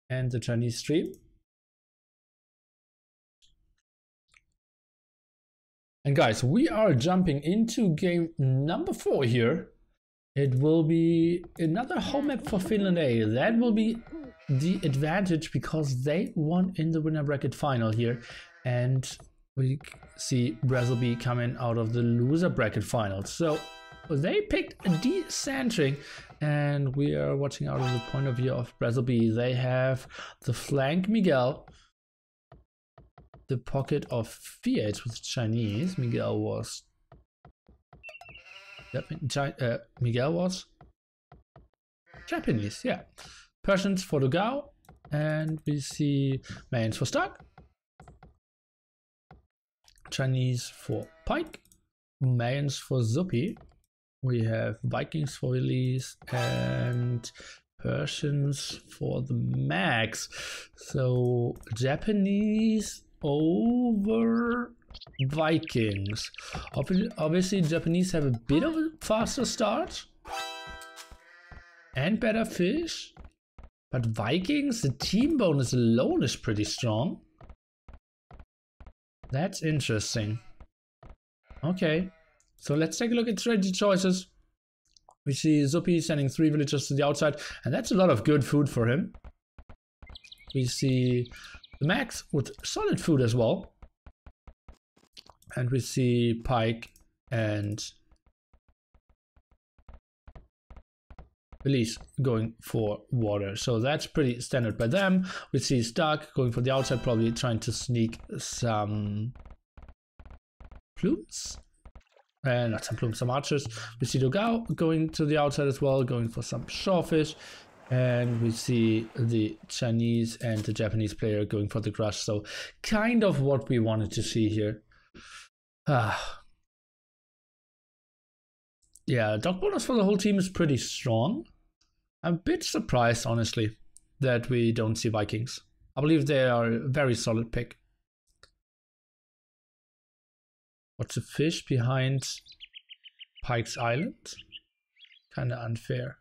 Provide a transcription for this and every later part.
and the Chinese stream. And guys, we are jumping into game number 4 here. It will be another home map for Finland A. That will be the advantage because they won in the winner bracket final here. And we see Brazil B coming out of the loser bracket final. So they picked Decentring, and we are watching out of the point of view of Brazil B. They have the flank Miguel, the pocket of Fiat with Chinese. Miguel was Japanese, yeah. Persians for the Gao, and we see Mayans for Stark, Chinese for Pike, Mayans for Zupi. We have Vikings for Elise and Persians for the Max. So Japanese over Vikings. Obviously Japanese have a bit of a faster start and better fish, but Vikings, the team bonus alone is pretty strong. That's interesting. Okay, so let's take a look at strategy choices. We see Zupi sending 3 villagers to the outside, and that's a lot of good food for him. We see the Max with solid food as well. And we see Pike and Elise going for water. So that's pretty standard by them. We see Stark going for the outside, probably trying to sneak some plumes. Not some plumes, some archers. We see Dogao going to the outside as well, going for some shorefish. And we see the Chinese and the Japanese player going for the crush. So kind of what we wanted to see here. Yeah, dog bonus for the whole team is pretty strong. I'm a bit surprised, honestly, that we don't see Vikings. I believe they are a very solid pick. What's a fish behind Pike's Island? Kinda unfair.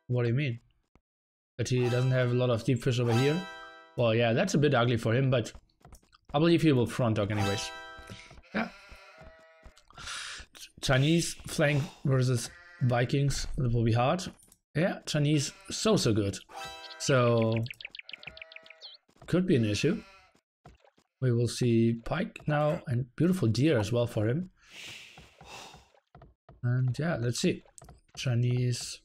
What do you mean? That he doesn't have a lot of deep fish over here? Well, yeah, that's a bit ugly for him, but I believe he will front dog anyways. Yeah. Chinese flank versus Vikings, that will be hard. Yeah, Chinese so good. So could be an issue. We will see Pike now, and beautiful deer as well for him. And yeah, let's see. Chinese.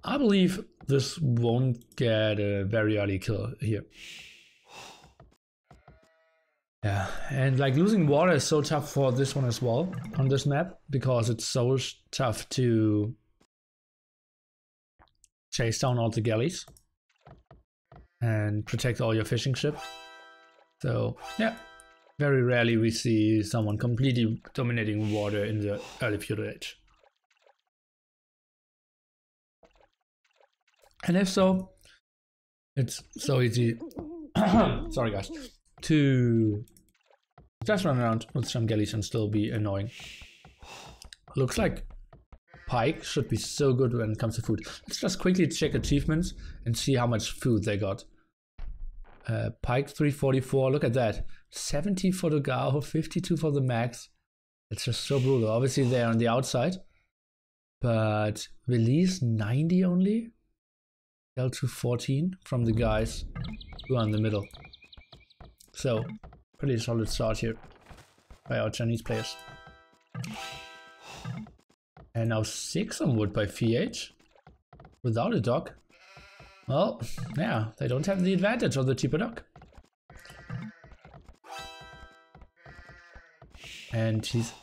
I believe this won't get a very early kill here. Yeah, and like losing water is so tough for this one as well on this map, because it's so tough to chase down all the galleys and protect all your fishing ships. So yeah, very rarely we see someone completely dominating water in the early feudal age. And if so, it's so easy, sorry guys, to just run around with some galleys and still be annoying. Looks like Pike should be so good when it comes to food. Let's just quickly check achievements and see how much food they got. Pike 344, look at that. 70 for the Gao, 52 for the Max. It's just so brutal. Obviously they're on the outside, but release 90 only. L2 14 from the guys who are in the middle. So pretty solid start here by our Chinese players. And now 6 on wood by VH without a dock. Well, yeah, they don't have the advantage of the cheaper dock. And he's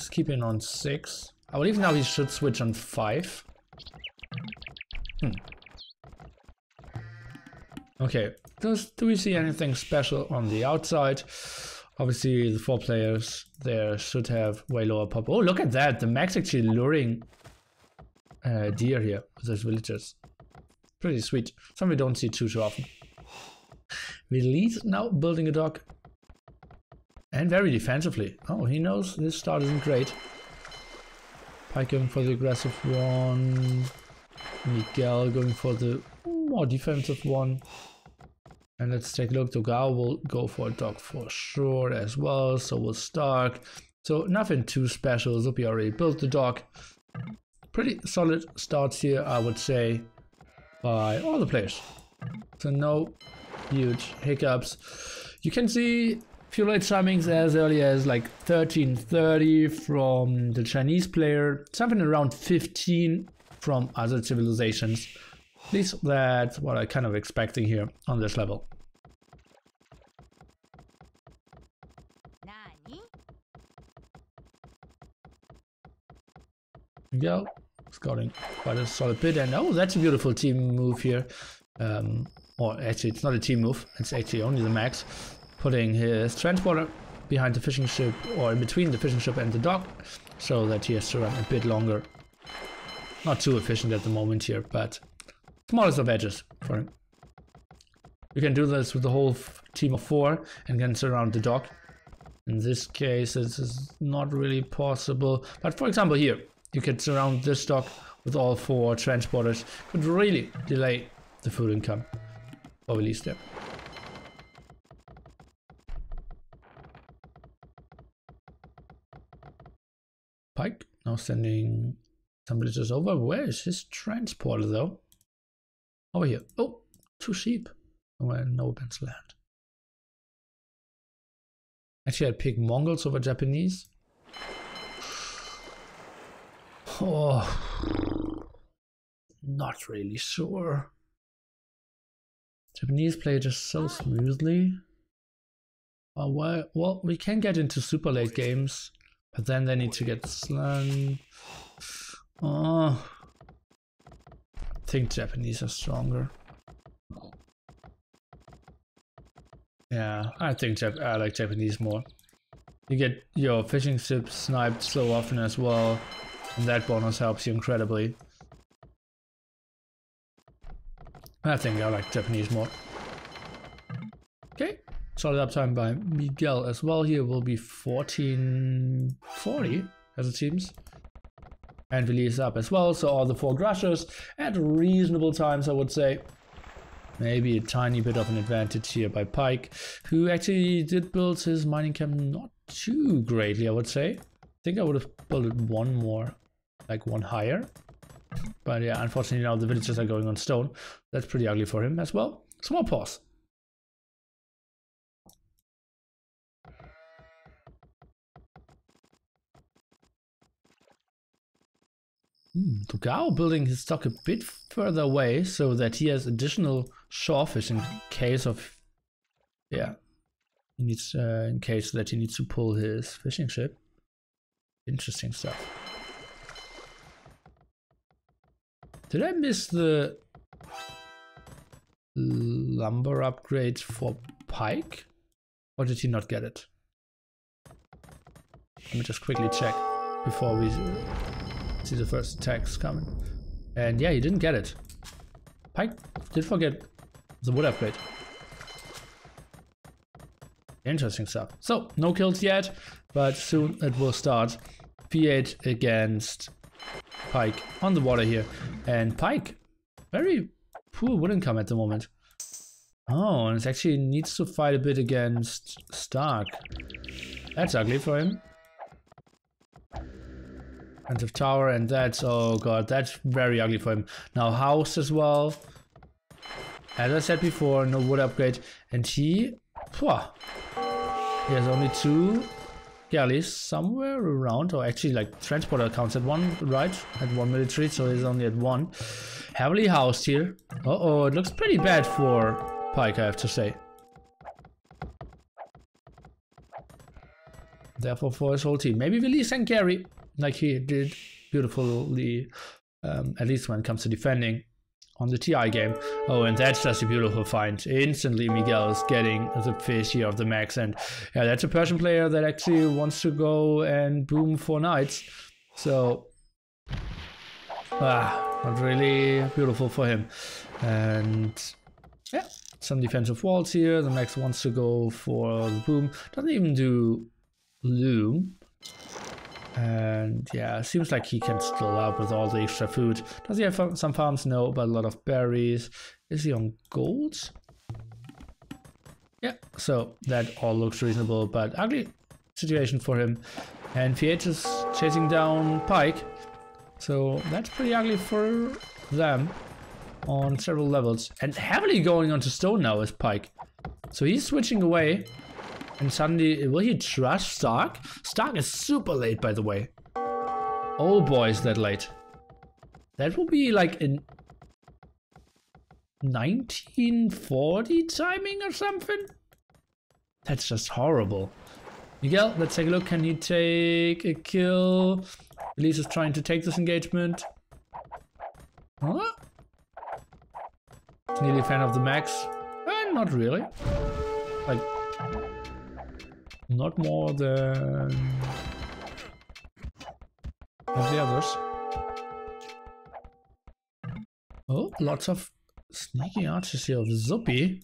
keeping on 6. I believe now he should switch on 5. Okay, do we see anything special on the outside? Obviously the 4 players there should have way lower pop. Oh, look at that, the Max actually luring deer here with those villagers. Pretty sweet, something we don't see too often. Release now building a dock. And very defensively. Oh, he knows this start isn't great. Pike going for the aggressive one. Miguel going for the more defensive one. And let's take a look. Dogao will go for a dock for sure as well. So will Stark. So nothing too special. Zupi already built the dock. Pretty solid starts here, I would say, by all the players. So no huge hiccups. You can see fuel rate timings as early as like 1330 from the Chinese player, something around 15 from other civilizations. At least that's what I'm kind of expecting here on this level. Go, scouting quite a solid bit, and oh, that's a beautiful team move here. Or actually, it's not a team move, it's actually only the max. Putting his transporter behind the fishing ship, or in between the fishing ship and the dock, so that he has to run a bit longer. Not too efficient at the moment here, but smallest of edges for him. You can do this with the whole team of 4 and can surround the dock. In this case, this is not really possible, but for example here, you could surround this dock with all 4 transporters. Could really delay the food income, or release them. Pike now sending some villagers over. Where is his transporter though? Over here. Oh, 2 sheep. Somewhere in no man's land. Actually, I'd pick Mongols over Japanese. Oh, not really sure. Japanese play just so smoothly. Well, we can get into super late games, but then they need to get slung. Oh, I think Japanese are stronger. Yeah, I think I like Japanese more. You get your fishing ship sniped so often as well, and that bonus helps you incredibly. I think I like Japanese more. Okay, solid uptime by Miguel as well. Here will be 1440 as it seems. And release up as well, so all the 4 grushers at reasonable times, I would say. Maybe a tiny bit of an advantage here by Pike, who actually did build his mining camp not too greatly, I would say. I think I would have built it one more, like one higher. But yeah, unfortunately now the villagers are going on stone. That's pretty ugly for him as well. Small pause. Togao building his stock a bit further away so that he has additional shorefish in case of, yeah, he needs in case that he needs to pull his fishing ship. Interesting stuff. Did I miss the lumber upgrade for Pike, or did he not get it? Let me just quickly check before we see the first attacks coming. And yeah, he didn't get it. Pike did forget the wood upgrade. Interesting stuff. So, no kills yet, but soon it will start. P8 against Pike on the water here. And Pike, very poor wood income at the moment. Oh, and it actually needs to fight a bit against Stark. That's ugly for him. Defensive tower, and that's, oh god, that's very ugly for him. Now house as well. As I said before, no wood upgrade. And he has only 2 galleys somewhere around, or actually like transporter counts at 1, right? At 1 military, so he's only at 1. Heavily housed here. Uh-oh, it looks pretty bad for Pike, I have to say. Therefore for his whole team. Maybe release and carry, like he did beautifully, at least when it comes to defending on the TI game. Oh, and that's just a beautiful find. Instantly Miguel is getting the fish here of the max, and yeah, that's a Persian player that actually wants to go and boom for knights. So, not really beautiful for him. And yeah, some defensive walls here. The Max wants to go for the boom. Doesn't even do loom. And yeah, seems like he can still help with all the extra food. Does he have some farms? No, but a lot of berries. Is he on gold? Yeah, so that all looks reasonable, but ugly situation for him. And VH is chasing down Pike. So that's pretty ugly for them on several levels. And heavily going onto stone now is Pike. So he's switching away. And suddenly, will he trust Stark? Stark is super late, by the way. Oh boy, is that late. That will be like in 1940 timing or something? That's just horrible. Miguel, let's take a look. Can he take a kill? Elise is trying to take this engagement. Huh? Nearly a fan of the Max. Not really. Like, not more than the others. Oh, lots of sneaky archers here of Zuppy.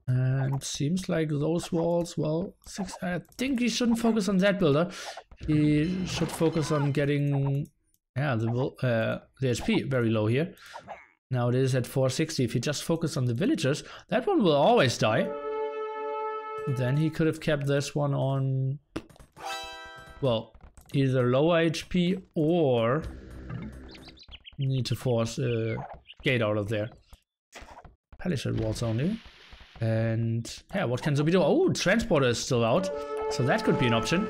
And seems like those walls, well, I think he shouldn't focus on that builder. He should focus on getting the HP very low here. Now it is at 460. If he just focused on the villagers, that one will always die. Then he could have kept this one on, well, either lower HP or need to force a gate out of there. Palisade walls only. And yeah, what can Zuppy do? Oh, transporter is still out, so that could be an option.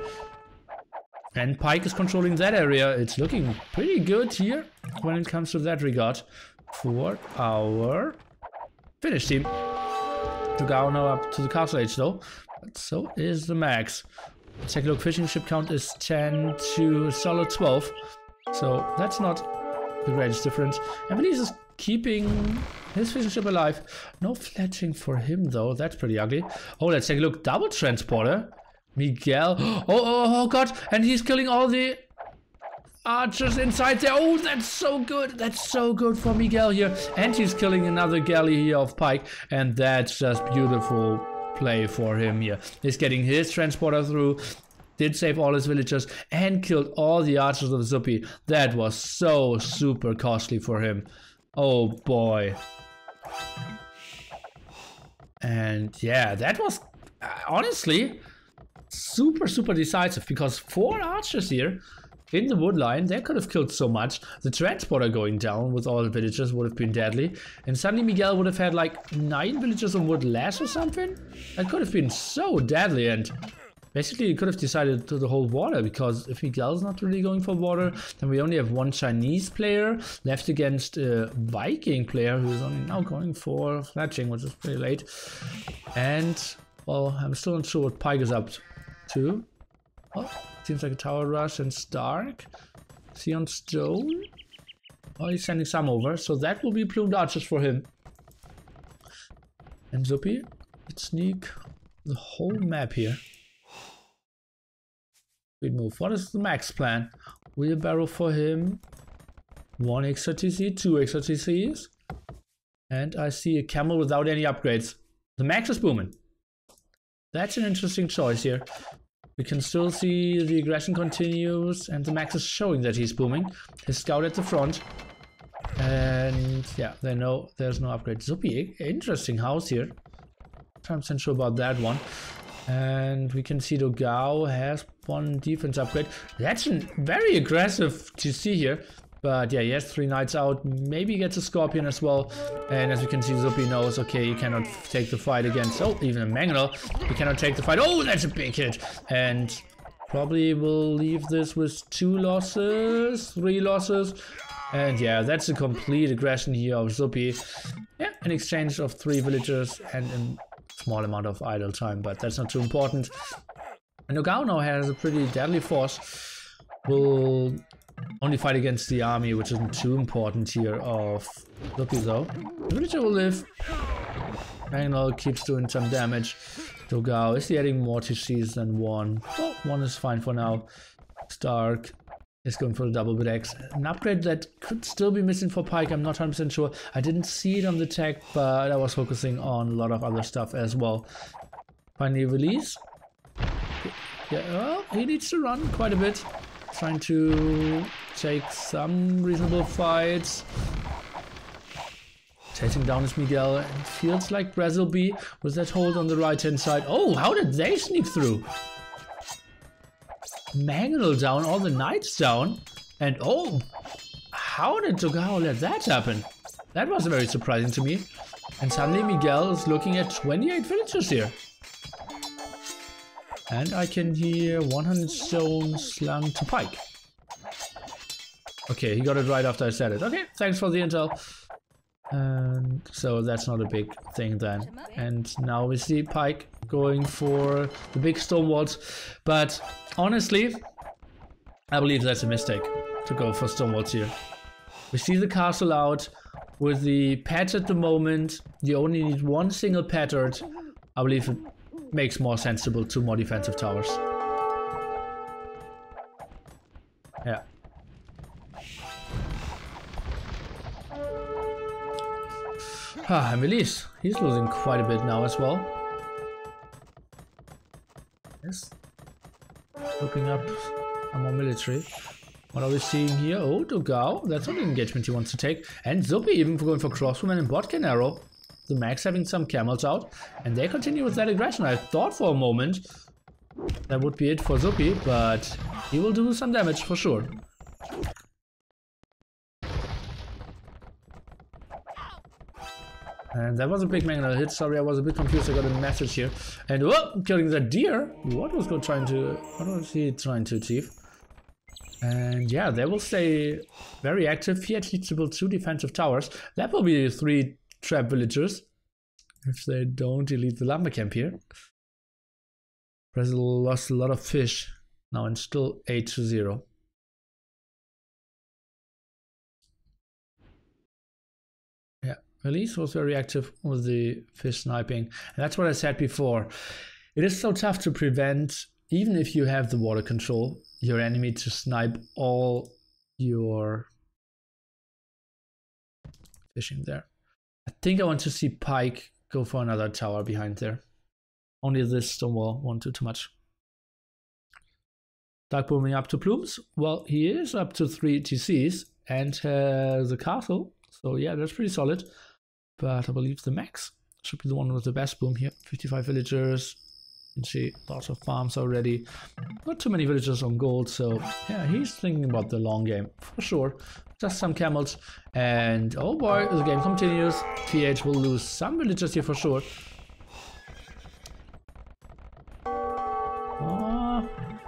And Pike is controlling that area. It's looking pretty good here when it comes to that regard for our Finnish team. To go now up to the castle age though, but so is the Max. Let's take a look. Fishing ship count is 10 to solid 12, so that's not the greatest difference. And Belize is keeping his fishing ship alive. No fletching for him though. That's pretty ugly. Oh, let's take a look. Double transporter. Miguel. Oh god, and he's killing all the archers inside there. Oh, that's so good. That's so good for Miguel here. And he's killing another galley here of Pike. And that's just beautiful play for him here. He's getting his transporter through. Did save all his villagers. And killed all the archers of Zuppy. That was so super costly for him. Oh boy. And yeah, that was honestly super decisive. Because 4 archers here in the wood line, they could have killed so much. The transporter going down with all the villagers would have been deadly. And suddenly Miguel would have had like 9 villagers on wood less or something. That could have been so deadly. And basically he could have decided to hold water. Because if Miguel's not really going for water, then we only have 1 Chinese player left against a Viking player who is only now going for fletching, which is pretty late. And, well, I'm still not sure what Pike is up to. Oh, seems like a tower rush and Stark. Is he on stone? Oh, he's sending some over, so that will be plumed archers for him. And Zuppy, let's sneak the whole map here. Good move. What is the Max plan? Wheelbarrow for him. 1 extra TC, 2 extra TCs. And I see a camel without any upgrades. The Max is booming. That's an interesting choice here. We can still see the aggression continues, and the Max is showing that he's booming. His scout at the front. And yeah, they know there's no upgrade. Zuppy, interesting house here. I'm not sure about that one. And we can see Dogao has 1 defense upgrade. That's very aggressive to see here. But yeah, he has 3 knights out. Maybe he gets a scorpion as well. And as we can see, Zuppy knows, okay, he cannot take the fight against, oh, even a Mangonel. He cannot take the fight. Oh, that's a big hit. And probably will leave this with 2 losses, 3 losses. And yeah, that's a complete aggression here of Zuppy. Yeah, an exchange of 3 villagers and a small amount of idle time, but that's not too important. And Nogao now has a pretty deadly force. Will only fight against the army, which isn't too important here of Zuppy though. The villager will live. Mangonel keeps doing some damage. Dogao is he adding more TCs than 1? Well, 1 is fine for now. Stark is going for the double bit X. An upgrade that could still be missing for Pike, I'm not 100% sure. I didn't see it on the tech, but I was focusing on a lot of other stuff as well. Finally release. Yeah, well, he needs to run quite a bit. Trying to take some reasonable fights. Chasing down is Miguel, and it feels like Brazil B with that hold on the right hand side. Oh, how did they sneak through? Mangle down, all the knights down, and oh, how did Togao let that happen? That was very surprising to me. And suddenly Miguel is looking at 28 villagers here. And I can hear 100 stones slung to Pike. Okay, he got it right after I said it. Okay, thanks for the intel. And so that's not a big thing then. And now we see Pike going for the big stone walls. But honestly, I believe that's a mistake to go for stone walls here. We see the castle out with the patch at the moment. You only need one single pattern. I believe it makes more sense to build 2 more defensive towers. Yeah. And Release, he's losing quite a bit now as well. Yes. Opening up some more military. What are we seeing here? Oh, Dogao, that's not an engagement he wants to take. And Zupi even going for crossbowman and botkin arrow. The Max having some camels out. And they continue with that aggression. I thought for a moment that would be it for Zupi, but he will do some damage for sure. And that was a big mangle hit. Sorry, I was a bit confused. I got a message here. And whoa, killing the deer. What was he trying to achieve? And yeah, they will stay very active. He needs to build 2 defensive towers. That will be 3 trap villagers if they don't delete the lumber camp here. Brazil lost a lot of fish now and still 8-0. Release was very active with the fish sniping, and that's what I said before. It is so tough to prevent, even if you have the water control, your enemy to snipe all your fishing there. I think I want to see Pike go for another tower behind there. Only this stone wall won't do too much. Dark booming up to Plumes. Well, he is up to 3 TCs and has a castle, so yeah, that's pretty solid. But I believe the Max should be the one with the best boom here. 55 villagers. You can see lots of farms already. Not too many villagers on gold, so yeah, he's thinking about the long game for sure. Just some camels. And oh boy, the game continues. PH will lose some villagers here for sure.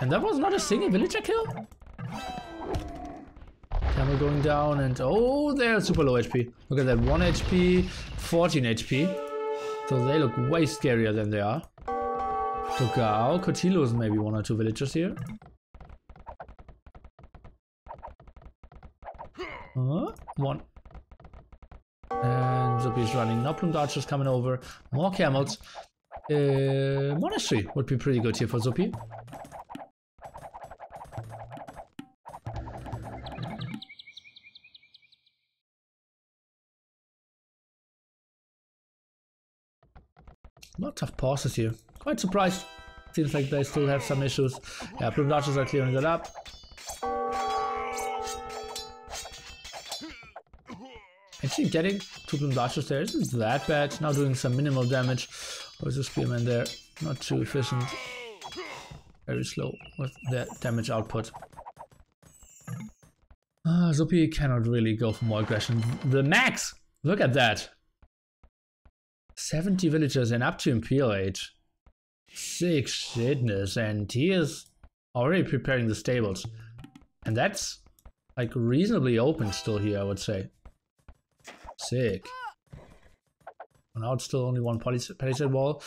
And that was not a single villager kill? Camel going down, and oh, they're super low HP. Look at that, 1 HP, 14 HP. So they look way scarier than they are. Togao, could he lose maybe 1 or 2 villagers here? 1. And Zupi's running. Now Plumed Archers coming over. More camels. Monastery would be pretty good here for Zupi. Lots of pauses here. Quite surprised. Seems like they still have some issues. Yeah, Plumed Archers are clearing that up. Actually, getting 2 Plumed Archers there isn't that bad. Now doing some minimal damage. There's a Spearman there. Not too efficient. Very slow with their damage output. Zupi cannot really go for more aggression. The Max! Look at that! 70 villagers and up to Imperial Age. Sick shitness, and he is already preparing the stables. And that's like reasonably open still here, I would say. Sick. Now it's still only 1 palisade wall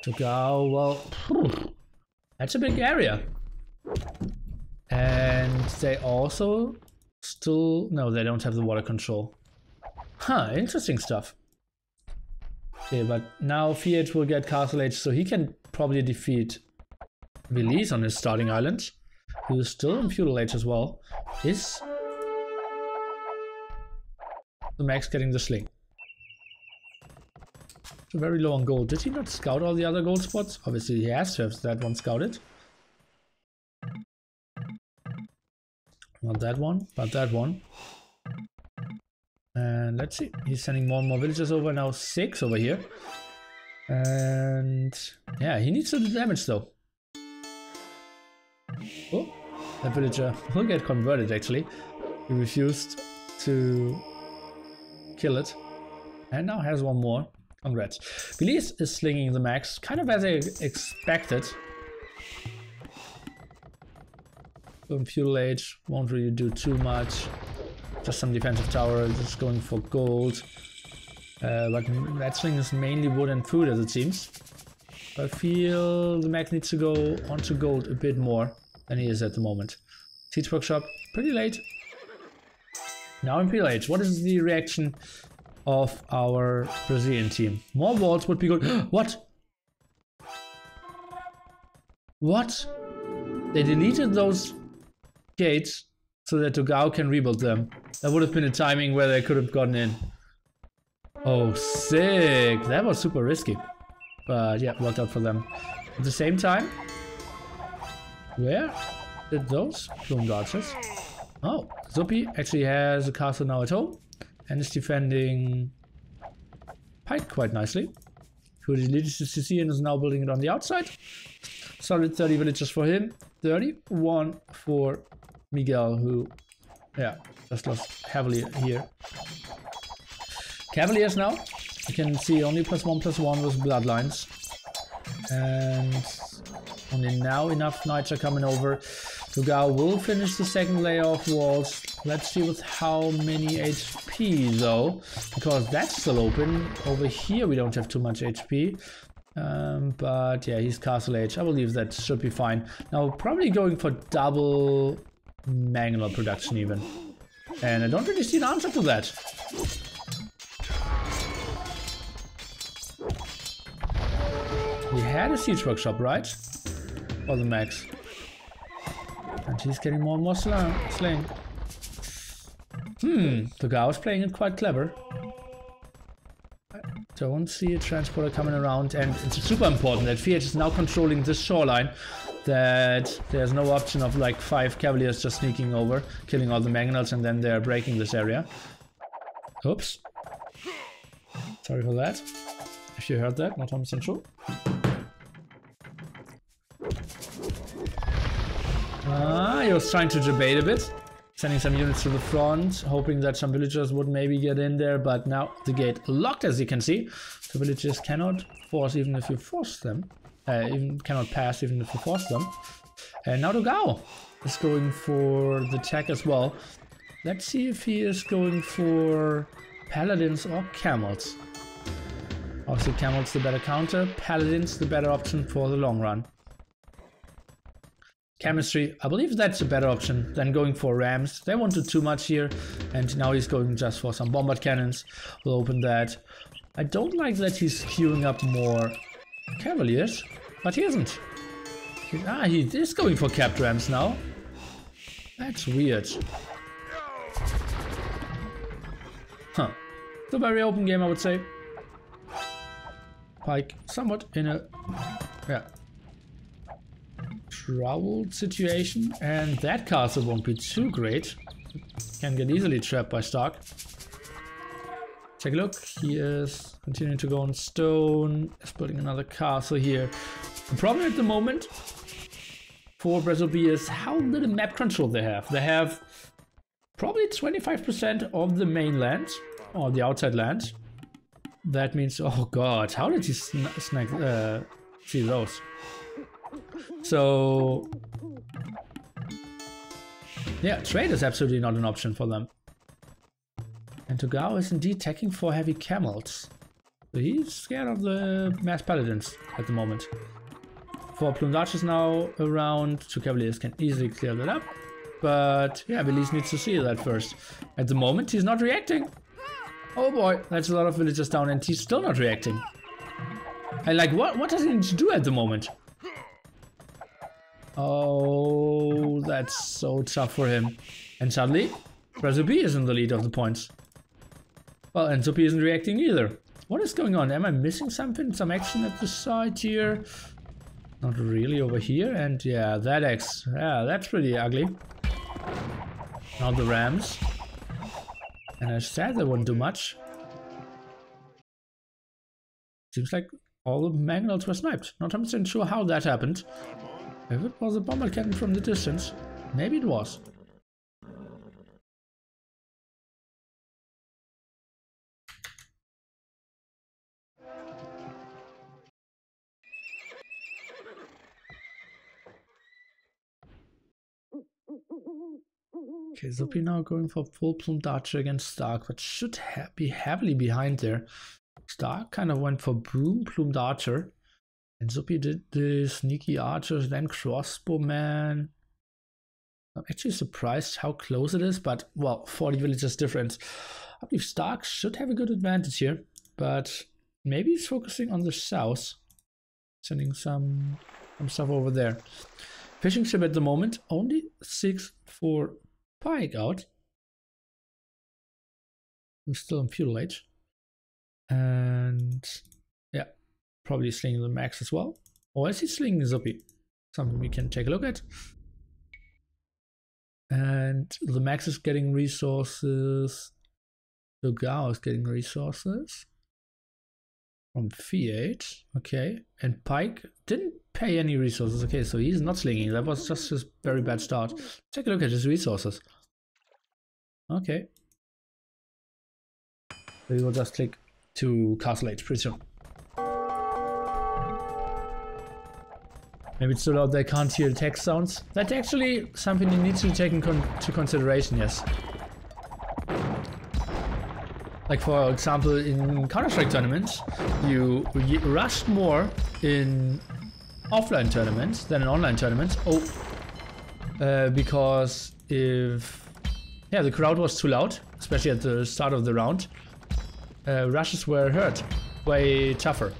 to go. Well, that's a big area. And they also still... No, they don't have the water control. Huh, interesting stuff. Okay, but now Fiat will get Castle Age, so he can probably defeat Release on his starting island. who's still in feudal age as well. Is the Max getting the sling? So very low on gold. Did he not scout all the other gold spots? Obviously he has to have that one scouted. Not that one, but that one. And let's see. He's sending more and more villagers over. Now 6 over here. And yeah, he needs to do damage though. Oh, that villager will get converted actually. He refused to kill it. And now has one more. Congrats. Belize is slinging the Max, kind of as I expected. In feudal age, won't really do too much. Just some defensive tower, just going for gold. But that sling is mainly wood and food as it seems. I feel the Max needs to go onto gold a bit more than he is at the moment. Siege workshop, pretty late. Now in feudal age, what is the reaction of our Brazilian team? More walls would be good. What? What? They deleted those gates so that Togao can rebuild them. That would have been a timing where they could have gotten in. Oh, sick. That was super risky. But yeah, worked out for them. At the same time, where did those plumed archers? Oh, Zuppi actually has a castle now at home. And is defending Pike quite nicely. Who deleted CC and is now building it on the outside. Solid 30 villagers for him. 31 for Miguel, who, yeah, just lost heavily here. Cavaliers now. You can see only +1/+1 with bloodlines. And only now enough knights are coming over. Togao will finish the second layer of walls. Let's see with how many HP though, because that's still open. Over here we don't have too much HP. But yeah, he's castle age. I believe that should be fine. Now probably going for double mangonel production even. And I don't really see an answer to that. He had a siege workshop, right? For the Max. And he's getting more and more slain. The guy was playing it quite clever. I don't see a transporter coming around, and it's super important that FH is now controlling this shoreline, that there's no option of like 5 cavaliers just sneaking over, killing all the mangonels, and then they're breaking this area. Oops. Sorry for that. If you heard that, not 100% sure. He was trying to debate a bit, sending some units to the front, hoping that some villagers would maybe get in there, but now the gate locked, as you can see. The villagers cannot force even if you force them, even cannot pass even if you force them. And now Togao is going for the attack as well. Let's see if he is going for paladins or camels. Obviously camels the better counter, paladins the better option for the long run. Chemistry, I believe that's a better option than going for rams. They won't do too much here, and now he's going just for some bombard cannons. We'll open that. I don't like that he's queuing up more cavaliers, but he isn't. He is going for capped rams now. That's weird. Huh. It's a very open game, I would say. Pike somewhat in a troubled situation, and that castle won't be too great. Can get easily trapped by Stark. Take a look. He is continuing to go on stone. Is building another castle here. The problem at the moment for Brazil B is how little map control they have. They have probably 25% of the mainland or the outside land. That means, oh god, how did he see those? So yeah, trade is absolutely not an option for them. And Togao is indeed attacking for heavy camels. So he's scared of the mass paladins at the moment. 4 plumed archers now around. 2 cavaliers can easily clear that up. But yeah, Belize needs to see that first. At the moment he's not reacting. Oh boy, that's a lot of villagers down, and he's still not reacting. And like, what does he need to do at the moment? Oh, that's so tough for him. And suddenly, Brazubi is in the lead of the points. Well, and Zupi isn't reacting either. What is going on? Am I missing something? Some action at the side here? Not really over here. And yeah, that X. Yeah, that's pretty ugly. Now the Rams. And I said they wouldn't do much. Seems like all the Magnals were sniped. Not 100% sure how that happened. If it was a bomber cannon from the distance, maybe it was. Okay, Zupi now going for full plumed archer against Stark, but should be heavily behind there. Stark kind of went for boom plumed archer, and Zupi did the sneaky archers, then crossbowman. I'm actually surprised how close it is, but well, 40 villages difference. I believe Stark should have a good advantage here, but maybe he's focusing on the south, sending some stuff over there. Fishing ship at the moment, only 6 for Pike out. We're still in feudal age. And yeah, probably slinging the max as well. Or is he slinging Zupi? Something we can take a look at. And the max is getting resources. The Gao is getting resources. From V8, okay. And Pike didn't pay any resources. Okay, so he's not slinging. That was just his very bad start. Take a look at his resources. Okay. We will just click to Castle Age pretty soon. Maybe it's so loud they can't hear the text sounds. That's actually something you need to take into consideration, yes. Like for example, in Counter-Strike tournaments, you rushed more in offline tournaments than in online tournaments. Because if the crowd was too loud, especially at the start of the round, rushes were hurt, way tougher.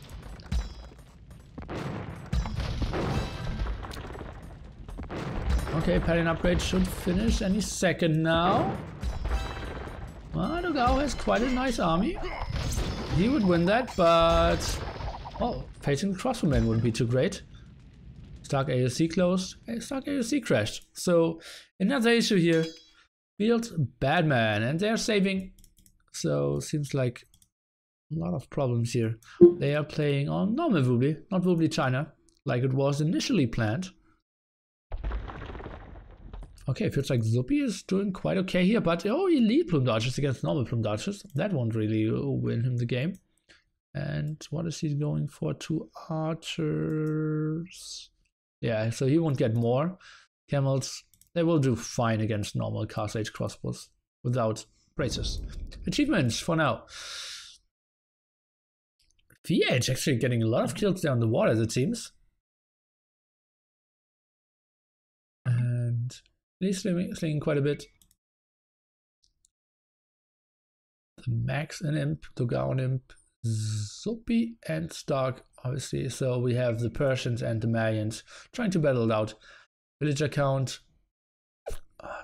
Okay, pattern upgrade should finish any second now. Gao has quite a nice army. He would win that, but facing the crossbowman wouldn't be too great. Stark AOC closed. Stark AOC crashed. So another issue here. Field Badman, and they're saving. So seems like a lot of problems here. They are playing on normal Woobly, not Woobly China, like it was initially planned. Okay, feels like Zupi is doing quite okay here, but elite plumed archers against normal plumed archers. That won't really win him the game. And what is he going for? 2 archers. Yeah, so he won't get more. Camels, they will do fine against normal Castle Age crossbows without braces. Achievements for now. VH actually getting a lot of kills down the water, it seems. And he's slinging quite a bit. The Max and Imp, the Gao and Imp, Zupi and Stark, obviously. So we have the Persians and the Mayans trying to battle it out. Villager count,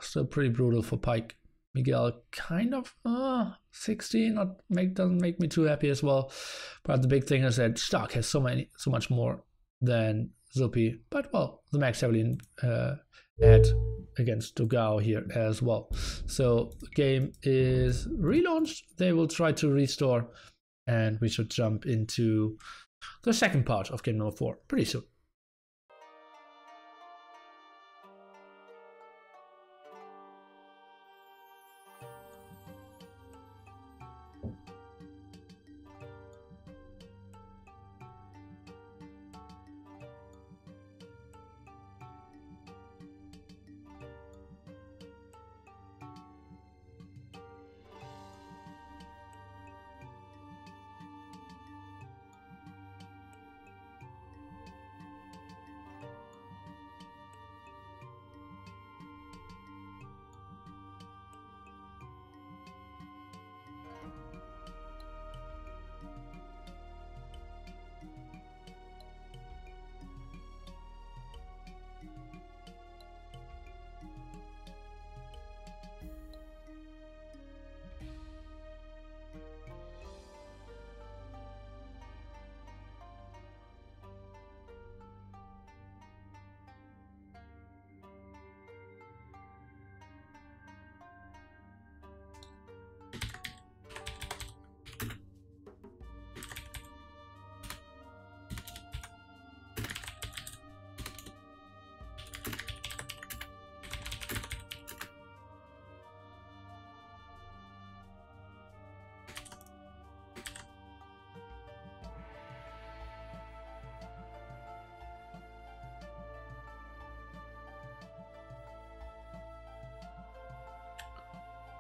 still pretty brutal for Pike. Miguel kind of 16, doesn't make me too happy as well. But the big thing is that Stark has so much more than Zupi. But well, the Max heavily add against Dogao here as well. So the game is relaunched. They will try to restore, and we should jump into the second part of game number 4 pretty soon.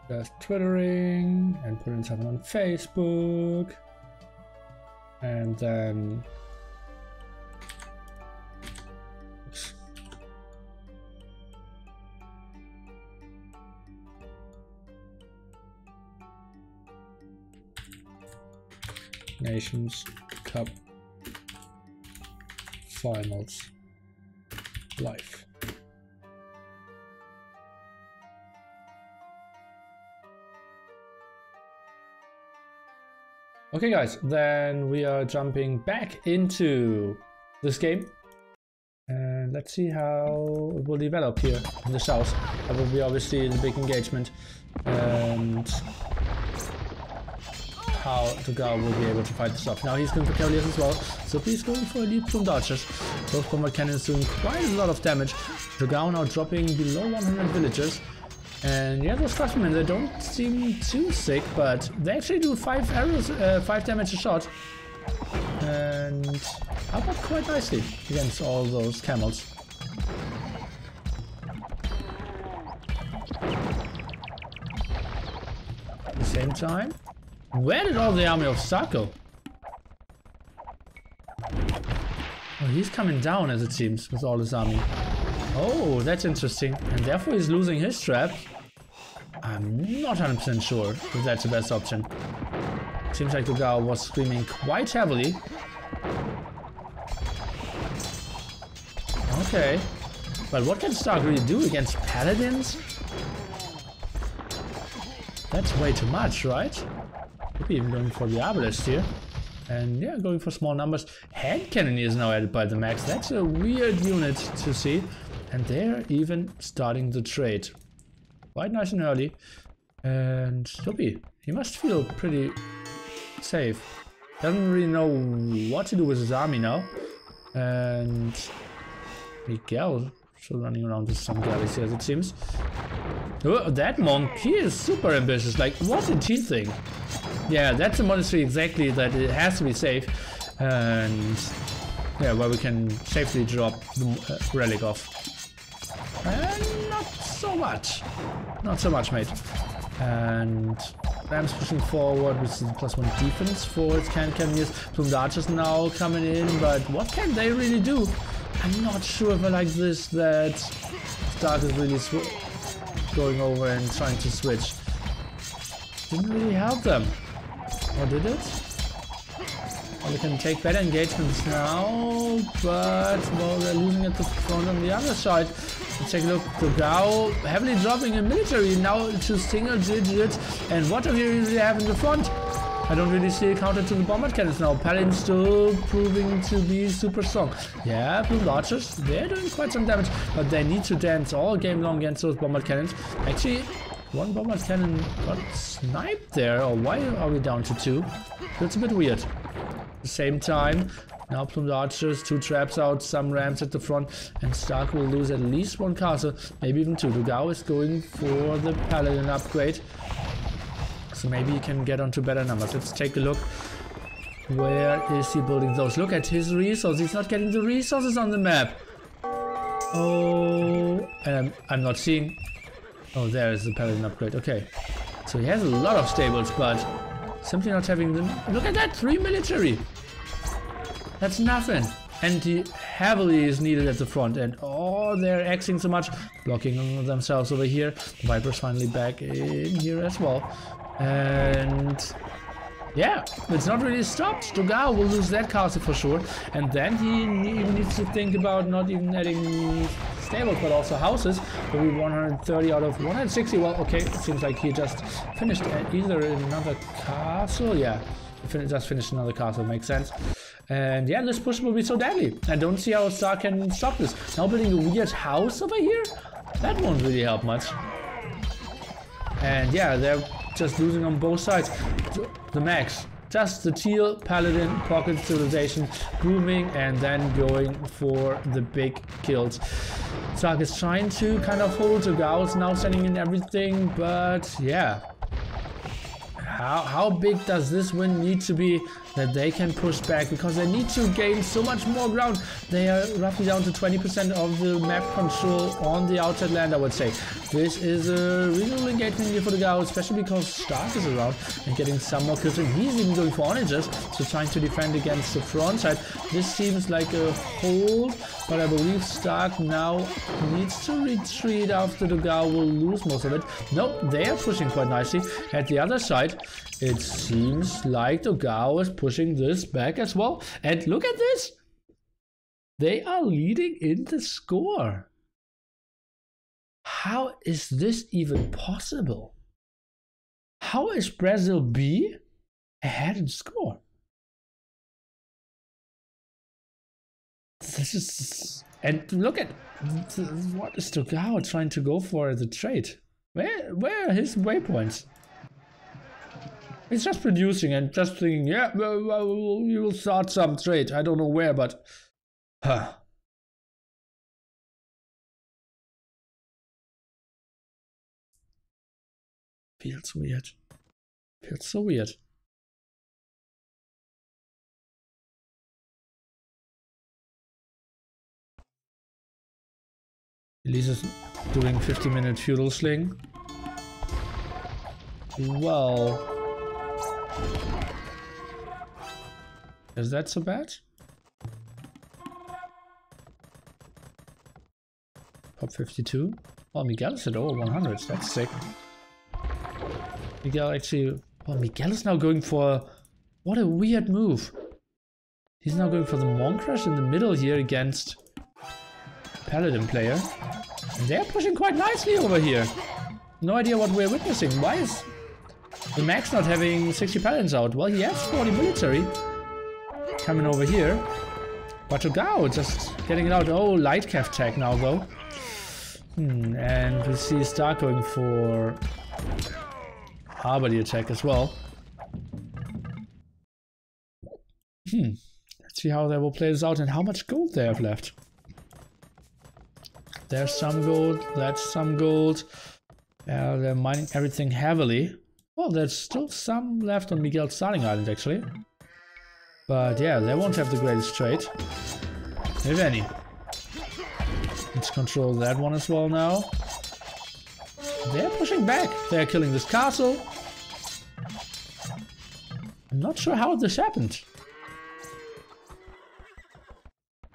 Just twittering and putting something on Facebook. And then Nationscup Finals live. Okay guys, then we are jumping back into this game and let's see how it will develop here in the south. That will be obviously the big engagement and how Dogao will be able to fight this off. Now he's going for Cavaliers as well, so he's going for elite from dodgers. Both bomber cannons doing quite a lot of damage. Dogao now dropping below 100 villagers. And yeah, those craftsmen, they don't seem too sick, but they actually do 5 arrows, 5 damage a shot. And help out quite nicely against all those camels. At the same time, where did all the army of Stark go? Oh, he's coming down as it seems with all his army. Oh, that's interesting. And therefore he's losing his trap. I'm not 100% sure if that's the best option. Seems like Dogao was screaming quite heavily. Okay. But what can Stark really do against paladins? That's way too much, right? Maybe even going for the Arbalest here. And yeah, going for small numbers. Hand cannon is now added by the max. That's a weird unit to see. And they're even starting the trade. Quite nice and early. And Sophie, he must feel pretty safe. Doesn't really know what to do with his army now. And Miguel still running around with some galleys as it seems. Oh, that monk, he is super ambitious. Like, what did he think? Yeah, that's a monastery exactly that it has to be safe. And yeah, where we can safely drop the relic off. And not so much. Not so much, mate. And Ram's pushing forward with the +1 defense for its cannoneers. Plumed archers now coming in, but what can they really do? I'm not sure if I like this, that Stark is really going over and trying to switch. Didn't really help them. Or did it? Well, they can take better engagements now, but well, they're losing at the front on the other side. Let's take a look. Dogao heavily dropping in military now to single digit. And what do we really have in the front? I don't really see a counter to the bombard cannons now. Paladin still proving to be super strong. Yeah, Plumed archers, they're doing quite some damage, but they need to dance all game long against those bombard cannons. Actually, one bombard cannon got sniped there. Or why are we down to 2? That's a bit weird. At the same time, now Plumed archers, 2 traps out, some rams at the front, and Stark will lose at least 1 castle, maybe even 2. Dogao is going for the paladin upgrade. So maybe he can get onto better numbers. Let's take a look. Where is he building those? Look at his resources. He's not getting the resources on the map. Oh, and I'm not seeing. Oh, there is the paladin upgrade. Okay. So he has a lot of stables, but simply not having them. Look at that, 3 military. That's nothing. And he heavily is needed at the front. And oh, they're axing so much. Blocking themselves over here. Viper's finally back in here as well. And yeah, it's not really stopped. Dogao will lose that castle for sure. And then he even needs to think about not even adding stables, but also houses. Will be 130 out of 160. Well, okay, it seems like he just finished either another castle. Yeah, he just finished another castle. Makes sense. And yeah, this push will be so deadly. I don't see how Stark can stop this. Now building a weird house over here? That won't really help much. And yeah, they're just losing on both sides. The max. Just the teal, paladin, pocket civilization, grooming, and then going for the big kills. Stark is trying to kind of hold. Dogao's now sending in everything, but yeah. How big does this win need to be that they can push back? Because they need to gain so much more ground. They are roughly down to 20% of the map control on the outside land, I would say. This is a reasonable engagement here for the Gao, especially because Stark is around and getting some more kills. And he's even going for onagers, so trying to defend against the front side. This seems like a hold, but I believe Stark now needs to retreat after the Gao will lose most of it. No, they are pushing quite nicely. At the other side, it seems like the Gao is pushing this back as well. And look at this! They are leading in the score. How is this even possible? How is Brazil B ahead in score? This is... And look at... What is the Gao trying to go for as a trade? Where are his waypoints? He's just producing and just thinking, yeah, well, we will start some trade. I don't know where, but... Feels weird. Feels so weird. Elise's doing 50-minute feudal sling. Well... Is that so bad? Top 52. Oh, Miguel is at over 100. That's sick. Miguel actually... Oh, Miguel is now going for... What a weird move. He's now going for the Monk Crush in the middle here against Paladin player. And they're pushing quite nicely over here. No idea what we're witnessing. Why is the Max not having 60 Paladins out? Well, he has 40 military coming over here. But to Gao just getting it out. Oh, light calf tag now though. And we see Stark going for Harvard attack as well. Let's see how they will play this out and how much gold they have left. There's some gold, that's some gold. They're mining everything heavily. Well, there's still some left on Miguel's starting island actually. But yeah, they won't have the greatest trade, if any. Let's control that one as well now. They're pushing back. They're killing this castle. I'm not sure how this happened.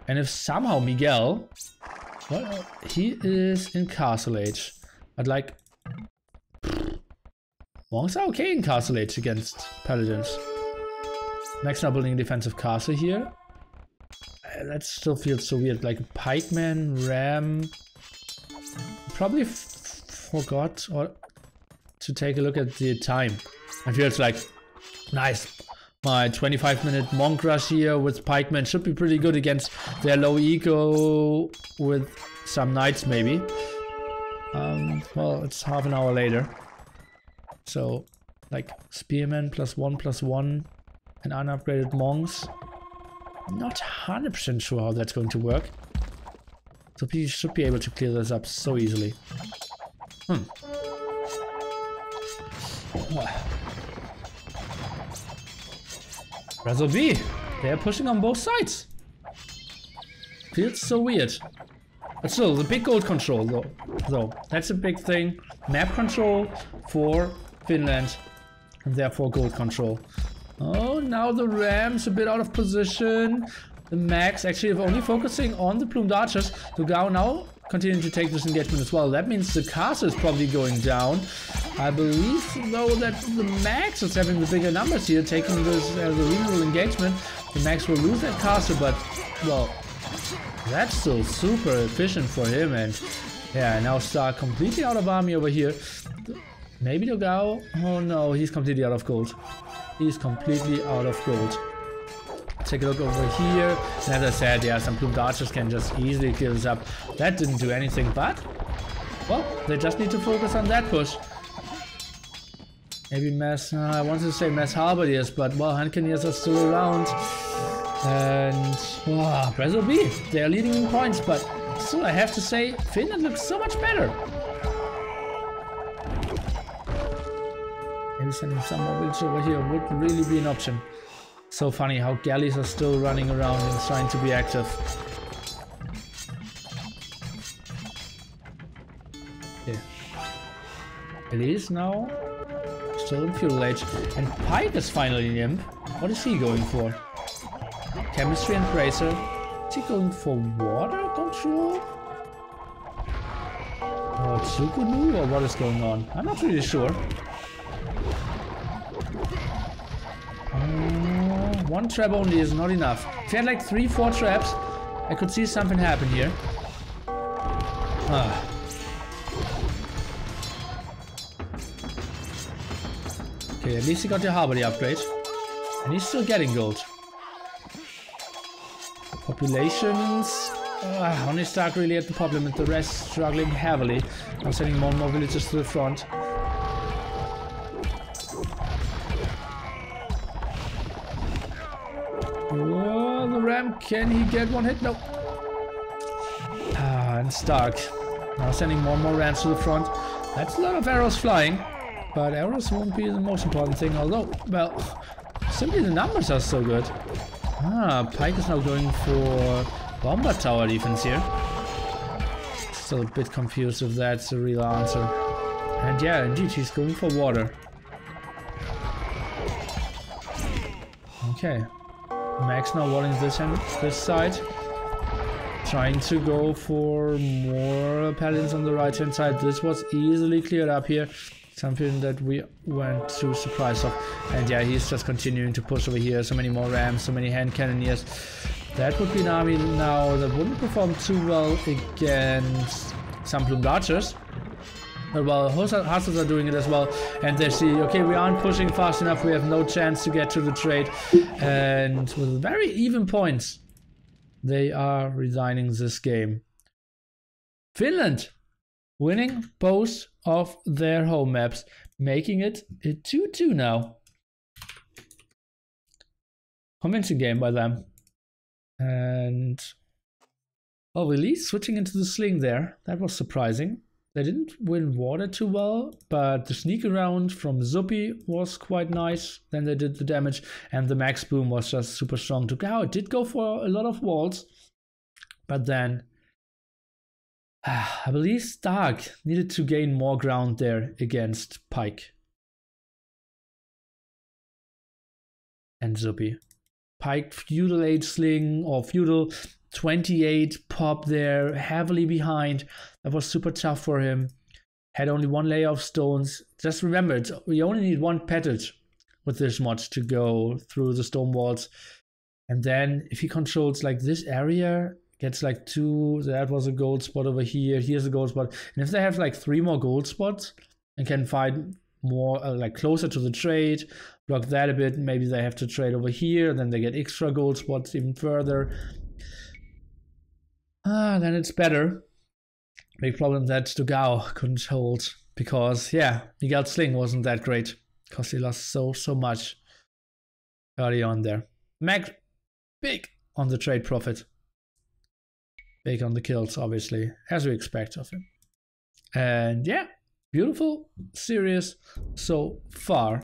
And if somehow Miguel... Well, he is in castle age. I'd like... Monks are okay in castle age against paladins. Max now building a defensive castle here. That still feels so weird. Like a pikeman, ram. Probably forgot or to take a look at the time. I feel it's like nice. My 25-minute monk rush here with pikemen should be pretty good against their low eco with some knights maybe. Well, it's half an hour later. So, like spearmen +1/+1 and unupgraded monks. I'm not 100% sure how that's going to work. So we should be able to clear this up so easily. Brazil B, they're pushing on both sides. Feels so weird. But still, the big gold control though. That's a big thing. Map control for Finland and therefore gold control. Oh, now the Ram's a bit out of position. The Max actually only focusing on the plumed archers. The Gao now continuing to take this engagement as well. That means the castle is probably going down. I believe though that the Max is having the bigger numbers here, taking this as a reasonable engagement. The Max will lose that castle, but well, that's still super efficient for him. And yeah, now Stark completely out of army over here. Maybe the Gao. Oh no, he's completely out of gold. He's completely out of gold. Take a look over here. And as I said, yeah, some plumed archers can just easily clear this up. That didn't do anything, but well, they just need to focus on that push. Maybe mass. I wanted to say mass halberdiers, but well, Hankaniers are still around. And Brazil B, they are leading in points, but still, I have to say, Finland looks so much better. Maybe Maybe sending some more villagers over here would really be an option. So funny how galleys are still running around and trying to be active. Okay. It is now still in feudal age. And Pike is finally in. What is he going for? Chemistry and Bracer. Is he going for water control? Or Tsukunu? Or what is going on? I'm not really sure. One trap only is not enough. If he had like 3-4 traps, I could see something happen here. Ah. Okay, at least he got the Harmony upgrade. And he's still getting gold. Populations. Only Stark really at the problem, and the rest struggling heavily. I'm sending more and more villagers to the front. Oh, the ram, can he get one hit? No. And Stark. Now sending more and more rams to the front. That's a lot of arrows flying. But arrows won't be the most important thing, although, well, simply the numbers are so good. Pike is now going for bomber tower defense here. Still a bit confused if that's the real answer. And yeah, indeed, he's going for water. Okay. Max now walling this side. Trying to go for more paladins on the right hand side. This was easily cleared up here. Something that we weren't too surprised of. And yeah, he's just continuing to push over here. So many more rams, so many hand cannoneers. That would be an army now that wouldn't perform too well against some plumed archers. But well, hussars are doing it as well. And they see, okay, we aren't pushing fast enough. We have no chance to get to the trade. And with very even points, they are resigning this game. Finland winning both of their home maps, making it a 2-2 now. Convincing game by them. And oh, Elise switching into the sling there. That was surprising. They didn't win water too well, but the sneak around from Zuppy was quite nice. Then they did the damage, and the max boom was just super strong to go. It did go for a lot of walls, but then I believe Stark needed to gain more ground there against Pike and Zuppy. Pike feudal age sling or feudal 28 pop there, heavily behind. That was super tough for him. Had only one layer of stones. Just remember, we only need one passage with this mod to go through the stone walls. And then if he controls like this area, gets like 2, that was a gold spot over here, here's a gold spot. And if they have like 3 more gold spots and can find more like closer to the trade, block that a bit, maybe they have to trade over here, then they get extra gold spots even further. Then it's better. Big problem that Stugao couldn't hold because, yeah, Miguel's sling wasn't that great because he lost so much early on there. Max, big on the trade profit. Big on the kills, obviously, as we expect of him. And yeah, beautiful series so far.